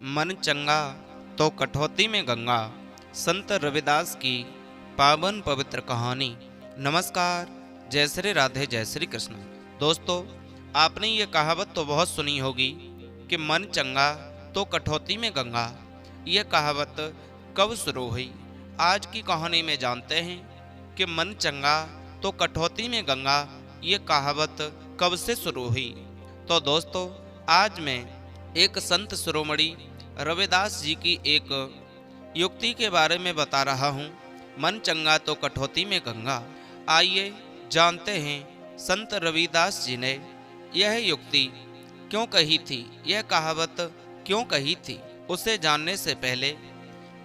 मन चंगा तो कठौती में गंगा, संत रविदास की पावन पवित्र कहानी। नमस्कार, जय श्री राधे, जय श्री कृष्ण। दोस्तों, आपने ये कहावत तो बहुत सुनी होगी कि मन चंगा तो कठौती में गंगा। ये कहावत कब शुरू हुई? आज की कहानी में जानते हैं कि मन चंगा तो कठौती में गंगा ये कहावत कब से शुरू हुई। तो दोस्तों, आज मैं एक संत शिरोमणि रविदास जी की एक युक्ति के बारे में बता रहा हूँ। मन चंगा तो कठौती में गंगा। आइए जानते हैं संत रविदास जी ने यह युक्ति क्यों कही थी, यह कहावत क्यों कही थी। उसे जानने से पहले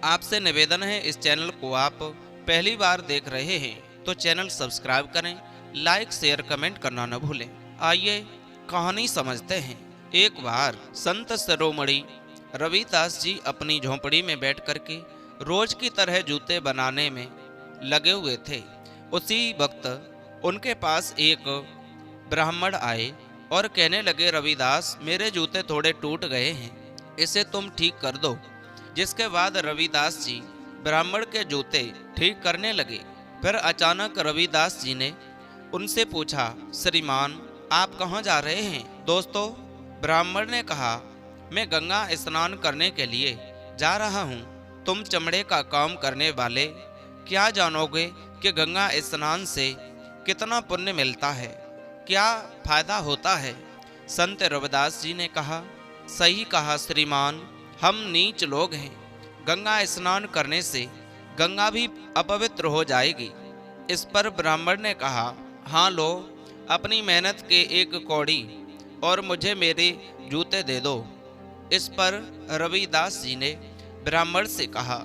आपसे निवेदन है, इस चैनल को आप पहली बार देख रहे हैं तो चैनल सब्सक्राइब करें, लाइक शेयर कमेंट करना न भूलें। आइए कहानी समझते हैं। एक बार संत शिरोमणि रविदास जी अपनी झोंपड़ी में बैठ करके रोज की तरह जूते बनाने में लगे हुए थे। उसी वक्त उनके पास एक ब्राह्मण आए और कहने लगे, रविदास, मेरे जूते थोड़े टूट गए हैं, इसे तुम ठीक कर दो। जिसके बाद रविदास जी ब्राह्मण के जूते ठीक करने लगे। फिर अचानक रविदास जी ने उनसे पूछा, श्रीमान, आप कहाँ जा रहे हैं? दोस्तों, ब्राह्मण ने कहा, मैं गंगा स्नान करने के लिए जा रहा हूँ। तुम चमड़े का काम करने वाले क्या जानोगे कि गंगा स्नान से कितना पुण्य मिलता है, क्या फायदा होता है? संत रविदास जी ने कहा, सही कहा श्रीमान, हम नीच लोग हैं, गंगा स्नान करने से गंगा भी अपवित्र हो जाएगी। इस पर ब्राह्मण ने कहा, हाँ लो, अपनी मेहनत के एक कौड़ी और मुझे मेरे जूते दे दो। इस पर रविदास जी ने ब्राह्मण से कहा,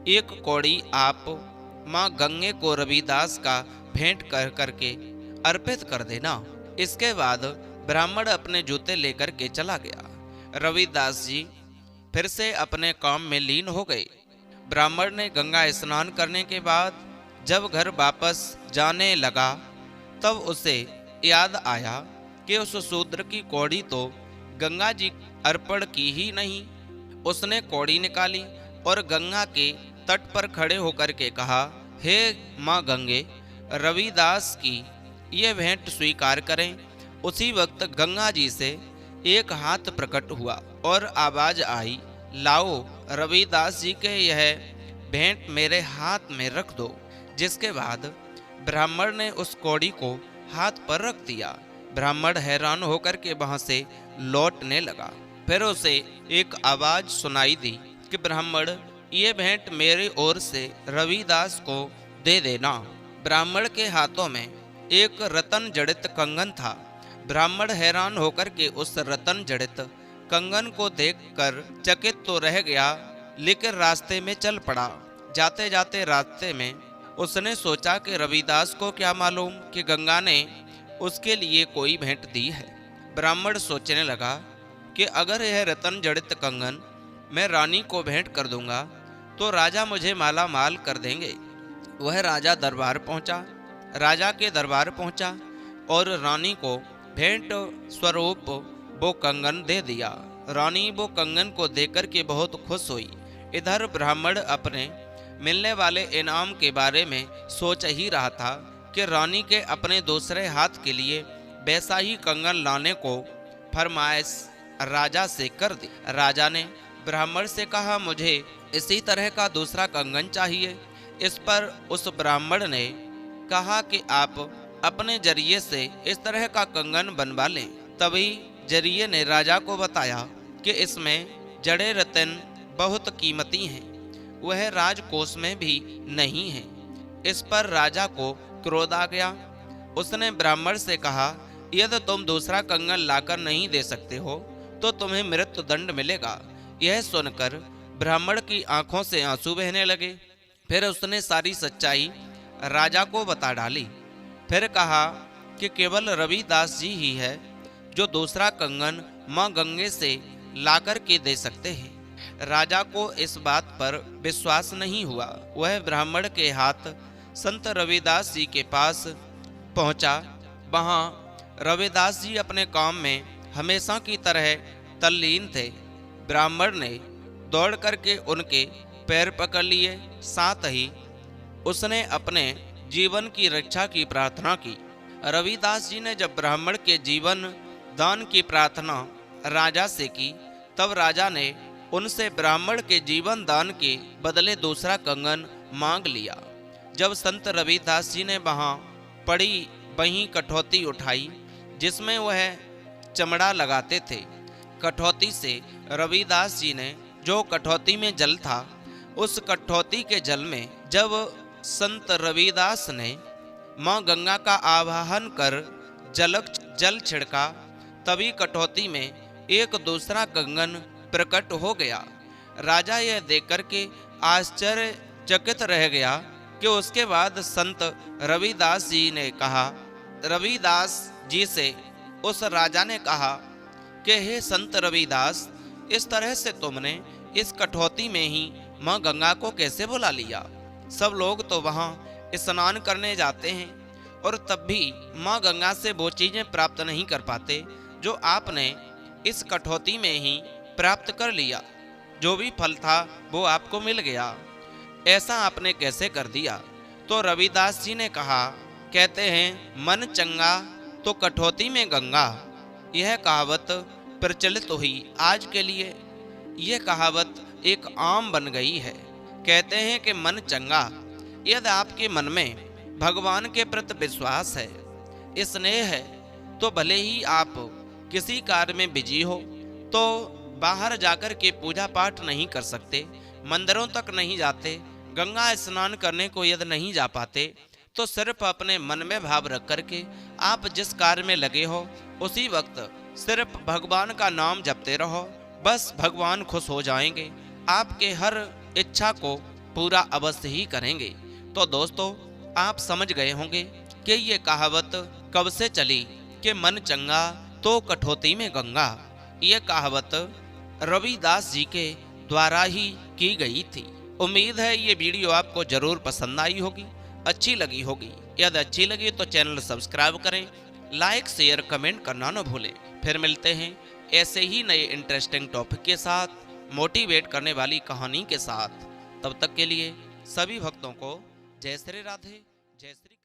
एक कौड़ी आप माँ गंगे को रविदास का भेंट कर करके अर्पित कर देना। इसके बाद ब्राह्मण अपने जूते लेकर के चला गया। रविदास जी फिर से अपने काम में लीन हो गए। ब्राह्मण ने गंगा स्नान करने के बाद जब घर वापस जाने लगा तब उसे याद आया कि उस शूद्र की कौड़ी तो गंगा जी अर्पण की ही नहीं। उसने कौड़ी निकाली और गंगा के तट पर खड़े होकर के कहा, हे माँ गंगे, रविदास की ये भेंट स्वीकार करें। उसी वक्त गंगा जी से एक हाथ प्रकट हुआ और आवाज आई, लाओ, रविदास जी के यह भेंट मेरे हाथ में रख दो। जिसके बाद ब्राह्मण ने उस कौड़ी को हाथ पर रख दिया। ब्राह्मण हैरान होकर के वहां से लौटने लगा। फिर उसे एक आवाज सुनाई दी कि ब्राह्मण, ये भेंट मेरी ओर से रविदास को दे देना। ब्राह्मण के हाथों में एक रतन जड़ित कंगन था। ब्राह्मण हैरान होकर के उस रतन जड़ित कंगन को देखकर चकित तो रह गया, लेकिन रास्ते में चल पड़ा। जाते जाते रास्ते में उसने सोचा कि रविदास को क्या मालूम कि गंगा ने उसके लिए कोई भेंट दी है। ब्राह्मण सोचने लगा कि अगर यह रतन जड़ित कंगन मैं रानी को भेंट कर दूंगा तो राजा मुझे माला माल कर देंगे। वह राजा के दरबार पहुंचा और रानी को भेंट स्वरूप वो कंगन दे दिया। रानी वो कंगन को देकर के बहुत खुश हुई। इधर ब्राह्मण अपने मिलने वाले इनाम के बारे में सोच ही रहा था कि रानी के अपने दूसरे हाथ के लिए वैसा ही कंगन लाने को फरमाइश राजा से कर दी। राजा ने ब्राह्मण से कहा, मुझे इसी तरह का दूसरा कंगन चाहिए। इस पर उस ब्राह्मण ने कहा कि आप अपने जरिए से इस तरह का कंगन बनवा लें। तभी जरिए ने राजा को बताया कि इसमें जड़े रतन बहुत कीमती हैं, वह राजकोष में भी नहीं है। इस पर राजा को क्रोध आ गया। उसने ब्राह्मण से कहा, यदि तुम दूसरा कंगन लाकर नहीं दे सकते हो तो तुम्हें मृत्यु दंड मिलेगा। यह सुनकर ब्राह्मण की आंखों से आंसू बहने लगे। फिर उसने सारी सच्चाई राजा को बता डाली। फिर कहा कि केवल रविदास जी ही है जो दूसरा कंगन माँ गंगे से लाकर के दे सकते हैं। राजा को इस बात पर विश्वास नहीं हुआ। वह ब्राह्मण के हाथ संत रविदास जी के पास पहुंचा। वहां रविदास जी अपने काम में हमेशा की तरह तल्लीन थे। ब्राह्मण ने दौड़ करके उनके पैर पकड़ लिए। साथ ही उसने अपने जीवन की रक्षा की प्रार्थना की। रविदास जी ने जब ब्राह्मण के जीवन दान की प्रार्थना राजा से की, तब राजा ने उनसे ब्राह्मण के जीवन दान के बदले दूसरा कंगन मांग लिया। जब संत रविदास जी ने वहाँ पड़ी वहीं कठौती उठाई जिसमें वह चमड़ा लगाते थे, कठौती से रविदास जी ने, जो कठौती में जल था, उस कठौती के जल में जब संत रविदास ने माँ गंगा का आवाहन कर जल छिड़का, तभी कठौती में एक दूसरा कंगन प्रकट हो गया। राजा यह देखकर के आश्चर्यचकित रह गया कि उसके बाद संत रविदास जी ने कहा, रविदास जी से उस राजा ने कहा कि हे संत रविदास, इस तरह से तुमने इस कठौती में ही माँ गंगा को कैसे बुला लिया? सब लोग तो वहाँ स्नान करने जाते हैं और तब भी माँ गंगा से वो चीजें प्राप्त नहीं कर पाते जो आपने इस कठौती में ही प्राप्त कर लिया। जो भी फल था वो आपको मिल गया, ऐसा आपने कैसे कर दिया? तो रविदास जी ने कहा, कहते हैं मन चंगा तो कठौती में गंगा। यह कहावत प्रचलित हुई आज के लिए। यह कहावत एक आम बन गई है। कहते हैं कि मन चंगा, यदि आपके मन में भगवान के प्रति विश्वास है, स्नेह है, तो भले ही आप किसी कार्य में बिजी हो तो बाहर जाकर के पूजा पाठ नहीं कर सकते, मंदिरों तक नहीं जाते, गंगा स्नान करने को यदि नहीं जा पाते, तो सिर्फ अपने मन में भाव रख करके आप जिस कार्य में लगे हो उसी वक्त सिर्फ भगवान का नाम जपते रहो, बस भगवान खुश हो जाएंगे, आपके हर इच्छा को पूरा अवश्य ही करेंगे। तो दोस्तों, आप समझ गए होंगे कि ये कहावत कब से चली कि मन चंगा तो कठौती में गंगा। ये कहावत रविदास जी के द्वारा ही की गई थी। उम्मीद है ये वीडियो आपको जरूर पसंद आई होगी, अच्छी लगी होगी। यदि अच्छी लगी तो चैनल सब्सक्राइब करें, लाइक शेयर कमेंट करना न भूलें। फिर मिलते हैं ऐसे ही नए इंटरेस्टिंग टॉपिक के साथ, मोटिवेट करने वाली कहानी के साथ। तब तक के लिए सभी भक्तों को जय श्री राधे, जय श्री